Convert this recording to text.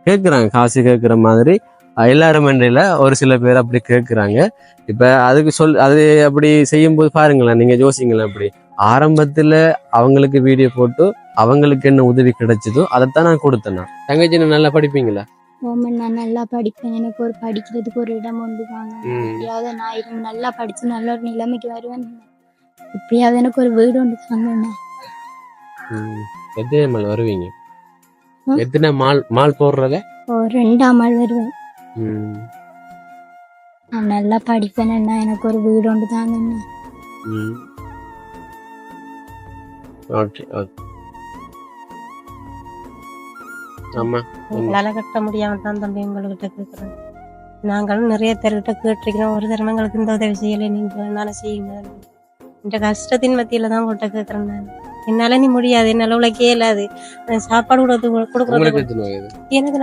கேட்குறாங்க, காசு கேட்குற மாதிரி. எல்லாரும் மன்றையில் ஒரு சில பேர் அப்படி கேட்குறாங்க. இப்போ அதுக்கு அது அப்படி செய்யும்போது பாருங்களேன், நீங்கள் யோசிங்களேன். அப்படி ஆரம்பத்தில் அவங்களுக்கு வீடியோ போட்டு அவங்களுக்கு என்ன உதவி கிடைச்சதோ அதைத்தான் நான் கொடுத்தேன். தங்கச்சி நல்லா படிப்பீங்களா? நான் நல்லா படிப்பேன். எனக்கு ஒரு படிக்கிறதுக்கு ஒரு இடம் உண்டு தாங்க. எப்படியாவது நான் நல்லா படிச்சு நல்ல ஒரு நிலைமைக்கு வருவேன். எப்படியாவது எனக்கு ஒரு வீடு உண்டு தாங்க. எத்தனை மால் வருவீங்க? எத்தனை மால் போடுறத? 2ஆம் மால் வருவேன். நான் நல்லா படிப்பேன். எனக்கு ஒரு வீடு உண்டு தாங்க. Okay okay. ஆமா, உங்களால கட்ட முடியாம தான் தம்பி உங்கள்கிட்ட கேட்குறேன். நாங்களும் நிறைய பேர்கிட்ட கேட்டிருக்கிறோம். ஒரு தடவை எங்களுக்கு இந்த உதவி செய்யலை, நீங்க என்னால செய்யுங்க. இந்த கஷ்டத்தின் மத்தியில தான் உங்கள்கிட்ட கேட்குறேன். நான் என்னால நீ முடியாது, என்னால உழைக்க இயலாது. சாப்பாடு கொடுக்கறது எனக்கு